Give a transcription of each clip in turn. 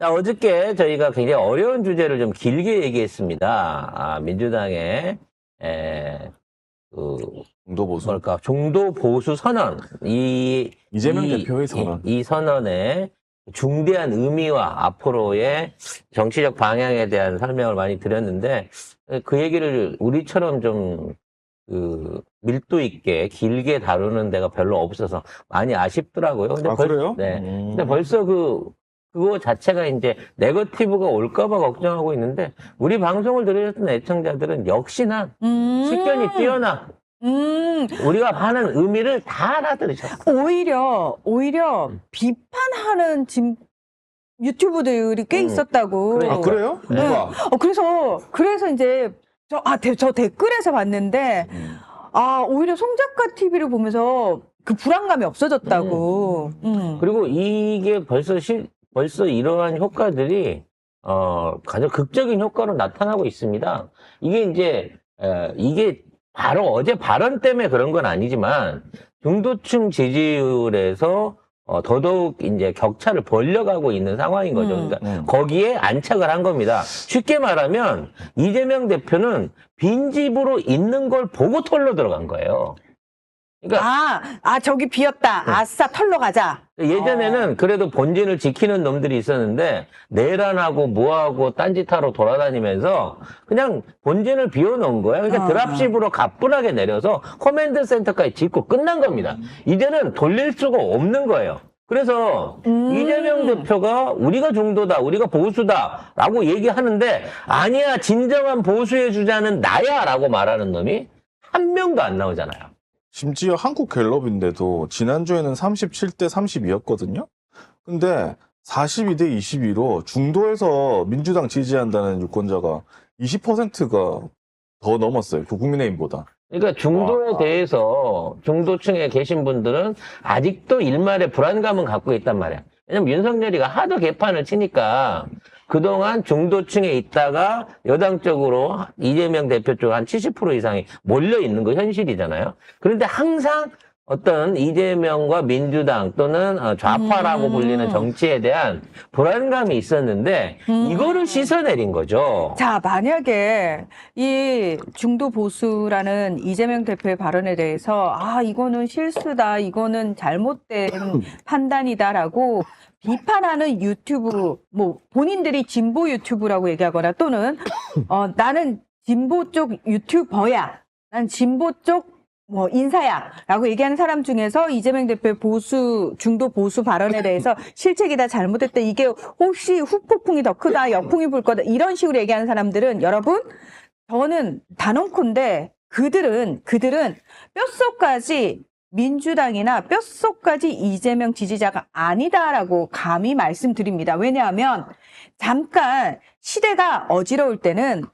자, 어저께 저희가 굉장히 어려운 주제를 좀 길게 얘기했습니다. 민주당의 중도 보수. 중도 보수 선언. 이재명 대표의 선언. 이 선언의 중대한 의미와 앞으로의 정치적 방향에 대한 설명을 많이 드렸는데, 그 얘기를 우리처럼 좀 밀도 있게 길게 다루는 데가 별로 없어서 많이 아쉽더라고요. 근데 그래요? 네. 근데 벌써 그거 자체가 이제 네거티브가 올까봐 걱정하고 있는데, 우리 방송을 들으셨던 애청자들은 역시나 식견이 뛰어나. 우리가 하는 의미를 다 알아들으셨어. 오히려 비판하는 유튜브들이 꽤 있었다고. 그러니까. 그래요? 네. 누가? 그래서 이제 저 댓글에서 봤는데 오히려 송작가 TV를 보면서 그 불안감이 없어졌다고. 그리고 이게 벌써 이러한 효과들이 가장 극적인 효과로 나타나고 있습니다. 이게 바로 어제 발언 때문에 그런 건 아니지만 중도층 지지율에서 더더욱 이제 격차를 벌려가고 있는 상황인 거죠. 그러니까 거기에 안착을 한 겁니다. 쉽게 말하면 이재명 대표는 빈집으로 있는 걸 보고 털러 들어간 거예요. 그러니까 저기 비었다. 아싸, 털러 가자. 예전에는 그래도 본진을 지키는 놈들이 있었는데 내란하고 뭐하고 딴짓하러 돌아다니면서 그냥 본진을 비워놓은 거야. 그러니까 드랍십으로 가뿐하게 내려서 커맨드 센터까지 짓고 끝난 겁니다. 이제는 돌릴 수가 없는 거예요. 그래서 이재명 대표가 우리가 중도다, 우리가 보수다 라고 얘기하는데 아니야, 진정한 보수의 주자는 나야 라고 말하는 놈이 한 명도 안 나오잖아요. 심지어 한국갤럽인데도 지난주에는 37대 32였거든요. 근데 42대 22로 중도에서 민주당 지지한다는 유권자가 20%가 더 넘었어요. 국민의힘보다. 그러니까 중도에 대해서 중도층에 계신 분들은 아직도 일말의 불안감은 갖고 있단 말이야. 왜냐면 윤석열이가 하도 개판을 치니까 그동안 중도층에 있다가 여당 쪽으로 이재명 대표 쪽 한 70% 이상이 몰려 있는 거 현실이잖아요. 그런데 항상 어떤 이재명과 민주당 또는 좌파라고 불리는 정치에 대한 불안감이 있었는데 이거를 씻어내린 거죠. 자, 만약에 이 중도 보수라는 이재명 대표의 발언에 대해서 이거는 실수다, 이거는 잘못된 판단이다라고 비판하는 유튜브, 본인들이 진보 유튜브라고 얘기하거나 또는 나는 진보 쪽 유튜버야, 난 진보 쪽 인사야 라고 얘기하는 사람 중에서 이재명 대표의 중도 보수 발언에 대해서 실책이다, 잘못했다, 이게 혹시 후폭풍이 더 크다, 역풍이 불 거다, 이런 식으로 얘기하는 사람들은 여러분, 저는 단언컨대 그들은 뼛속까지 민주당이나 뼛속까지 이재명 지지자가 아니다라고 감히 말씀드립니다. 왜냐하면 잠깐 시대가 어지러울 때는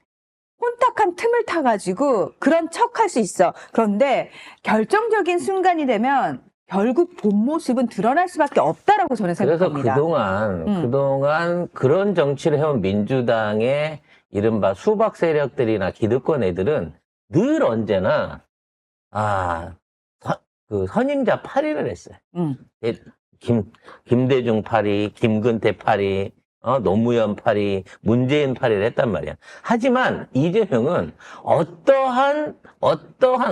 혼탁한 틈을 타가지고 그런 척할 수 있어. 그런데 결정적인 순간이 되면 결국 본 모습은 드러날 수밖에 없다라고 저는 생각합니다. 그래서 그동안 그런 정치를 해온 민주당의 이른바 수박 세력들이나 기득권 애들은 늘 언제나 선임자 파리를 했어요. 김대중 파리, 김근태 파리, 노무현 파리, 문재인 파리를 했단 말이야. 하지만 이재명은 어떠한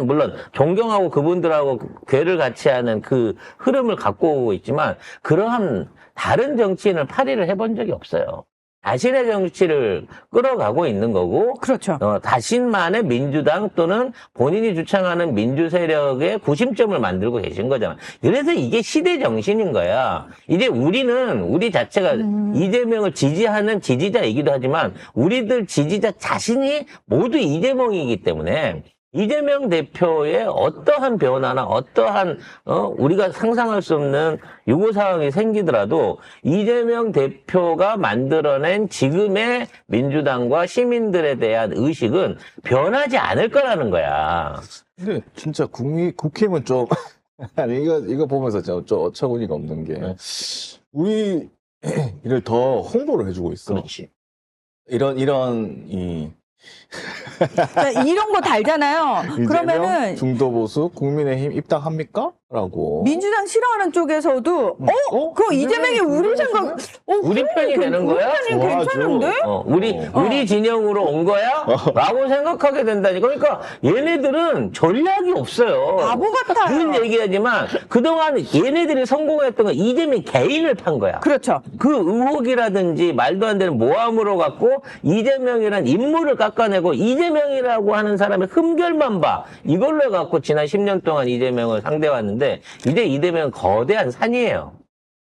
물론 존경하고 그분들하고 궤를 같이 하는 그 흐름을 갖고 오고 있지만 그러한 다른 정치인을 파리를 해본 적이 없어요. 자신의 정치를 끌어가고 있는 거고, 그렇죠. 자신만의 민주당 또는 본인이 주창하는 민주 세력의 구심점을 만들고 계신 거잖아. 그래서 이게 시대 정신인 거야. 이제 우리 자체가 이재명을 지지하는 지지자이기도 하지만 우리들 지지자 자신이 모두 이재명이기 때문에 이재명 대표의 어떠한 변화나 어떠한 우리가 상상할 수 없는 요구 사항이 생기더라도 이재명 대표가 만들어낸 지금의 민주당과 시민들에 대한 의식은 변하지 않을 거라는 거야. 근데 진짜 국힘은 좀 아니 이거 보면서 좀 어처구니가 없는 게 우리 이를 더 홍보를 해주고 있어. 그렇지. 이런 이런 거 달잖아요. 그러면은 중도 보수 국민의힘 입당합니까? 민주당 싫어하는 쪽에서도 그거 이재명이 우리 생각 우리 편이 되는 거야? 우리 편이 괜찮은데? 우리 진영으로 온 거야? 라고 생각하게 된다니까. 그러니까 얘네들은 전략이 없어요. 바보 같아요. 그런 얘기하지만 그동안 얘네들이 성공했던 건 이재명 개인을 판 거야. 그렇죠. 그 의혹이라든지 말도 안 되는 모함으로 갖고 이재명이란 인물을 깎아내고 이재명이라고 하는 사람의 흠결만 봐. 이걸로 해갖고 지난 10년 동안 이재명을 상대해왔는데 이제 이재명은 거대한 산이에요.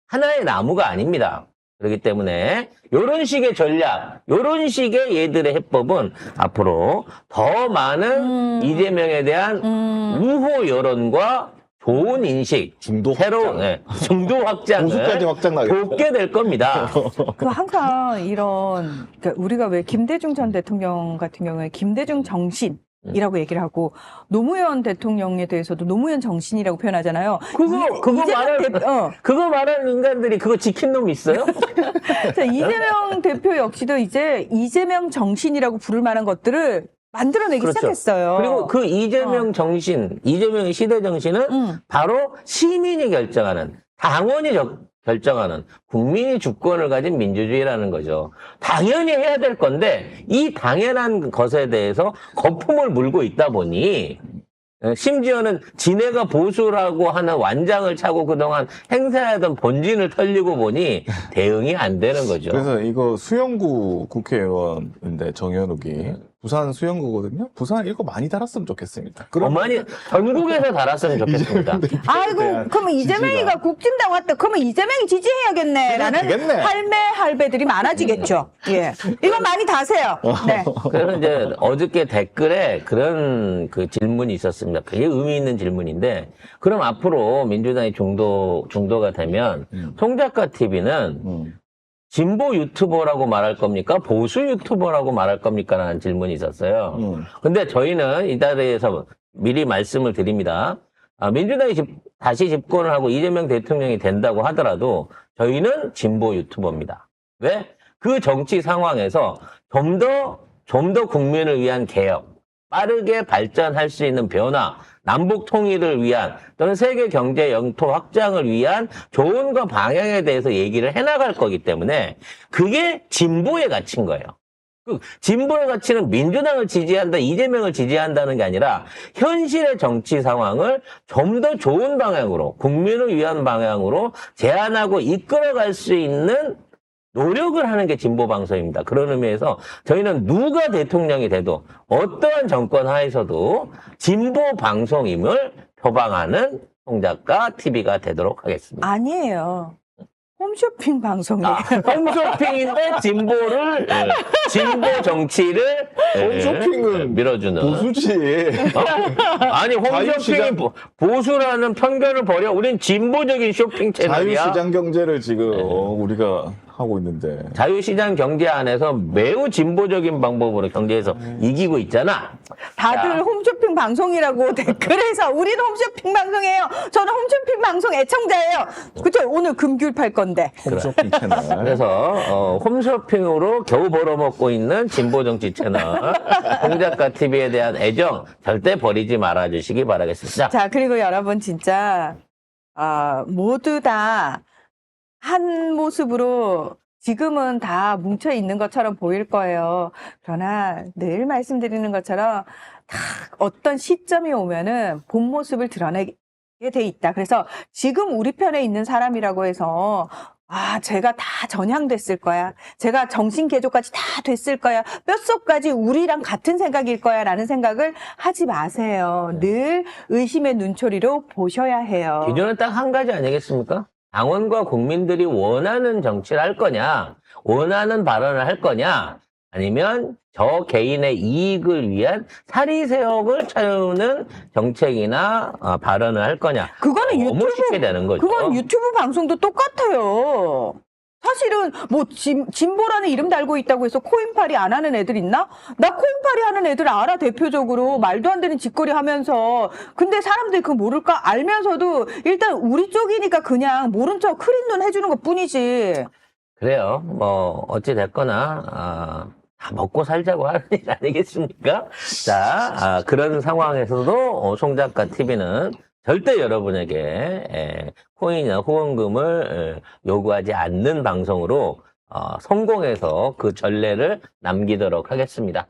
하나의 나무가 아닙니다. 그렇기 때문에 이런 식의 전략, 이런 식의 얘들의 해법은 앞으로 더 많은 이재명에 대한 우호 여론과 좋은 인식, 중도 새로운 중도 확장을 보수까지 확장 나겠다. 돕게 될 겁니다. 그 항상 이런 그러니까 우리가 왜 김대중 전 대통령 같은 경우에 김대중 정신이라고 얘기를 하고 노무현 대통령에 대해서도 노무현 정신이라고 표현하잖아요. 그거 말하는 인간들이 그거 지킨 놈 있어요? 자, 이재명 대표 역시도 이제 이재명 정신이라고 부를 만한 것들을 만들어내기 그렇죠. 시작했어요. 그리고 그 이재명 정신, 이재명의 시대 정신은 바로 시민이 결정하는, 당원이 결정하는 국민이 주권을 가진 민주주의라는 거죠. 당연히 해야 될 건데 이 당연한 것에 대해서 거품을 물고 있다 보니 심지어는 지네가 보수라고 하는 완장을 차고 그동안 행사하던 본진을 털리고 보니 대응이 안 되는 거죠. 그래서 이거 수영구 국회의원인데 정현욱이 부산 수영구거든요. 부산 이거 많이 달았으면 좋겠습니다. 많이 전국에서 달았으면 좋겠습니다. 아이고, 그러면 이재명이가 국진당 왔다. 그러면 이재명이 지지해야겠네라는 되겠네. 할배들이 많아지겠죠. 예, 이거 많이 다세요. 네. 그래서 이제 어저께 댓글에 그런 그 질문이 있었습니다. 그게 의미 있는 질문인데, 그럼 앞으로 민주당이 중도가 되면 송작가 TV는 진보 유튜버라고 말할 겁니까? 보수 유튜버라고 말할 겁니까? 라는 질문이 있었어요. 근데 저희는 이 자리에서 미리 말씀을 드립니다. 민주당이 다시 집권을 하고 이재명 대통령이 된다고 하더라도 저희는 진보 유튜버입니다. 왜? 그 정치 상황에서 좀 더 국민을 위한 개혁, 빠르게 발전할 수 있는 변화, 남북 통일을 위한 또는 세계 경제 영토 확장을 위한 조언과 방향에 대해서 얘기를 해나갈 거기 때문에 그게 진보의 가치인 거예요. 그 진보의 가치는 민주당을 지지한다, 이재명을 지지한다는 게 아니라 현실의 정치 상황을 좀 더 좋은 방향으로, 국민을 위한 방향으로 제안하고 이끌어갈 수 있는 노력을 하는 게 진보 방송입니다. 그런 의미에서 저희는 누가 대통령이 돼도 어떠한 정권 하에서도 진보 방송임을 표방하는 송작가 TV가 되도록 하겠습니다. 아니에요. 홈쇼핑 방송이에요. 홈쇼핑인데 진보 정치를 홈쇼핑은 밀어주는. 보수지. 아니 홈쇼핑이 자유시장. 보수라는 편견을 버려. 우린 진보적인 쇼핑 채널이야. 자유시장 경제를 지금 우리가 하고 있는데. 자유시장 경제 안에서 매우 진보적인 방법으로 경제에서 이기고 있잖아. 다들 자. 홈쇼핑 방송이라고 댓글에서 우리는 홈쇼핑 방송이에요. 저는 홈쇼핑 방송 애청자예요. 그쵸? 오늘 금귤 팔 건데. 홈쇼핑 채널. 그래서 홈쇼핑으로 겨우 벌어먹고 있는 진보정치 채널 송작가 TV에 대한 애정 절대 버리지 말아주시기 바라겠습니다. 자, 그리고 여러분 진짜 모두 다 한 모습으로 지금은 다 뭉쳐 있는 것처럼 보일 거예요. 그러나 늘 말씀드리는 것처럼 딱 어떤 시점이 오면은 본 모습을 드러내게 돼 있다. 그래서 지금 우리 편에 있는 사람이라고 해서 제가 다 전향됐을 거야. 제가 정신개조까지 다 됐을 거야. 뼛속까지 우리랑 같은 생각일 거야. 라는 생각을 하지 마세요. 늘 의심의 눈초리로 보셔야 해요. 기준은 딱 한 가지 아니겠습니까? 당원과 국민들이 원하는 정치를 할 거냐, 원하는 발언을 할 거냐, 아니면 저 개인의 이익을 위한 사리세욕을 채우는 정책이나 발언을 할 거냐. 그거는 너무 쉽게 되는 거죠. 그건 유튜브 방송도 똑같아요. 사실은 뭐 진보라는 이름 달고 있다고 해서 코인팔이 안 하는 애들 있나? 나 코인팔이 하는 애들 알아. 대표적으로 말도 안 되는 짓거리 하면서. 근데 사람들이 그거 모를까? 알면서도 일단 우리 쪽이니까 그냥 모른 척 흐린 눈 해주는 것 뿐이지. 그래요. 뭐 어찌 됐거나 다 먹고 살자고 하는 일 아니겠습니까? 자, 그런 상황에서도 송작가 TV는 절대 여러분에게 코인이나 후원금을 요구하지 않는 방송으로 성공해서 그 전례를 남기도록 하겠습니다.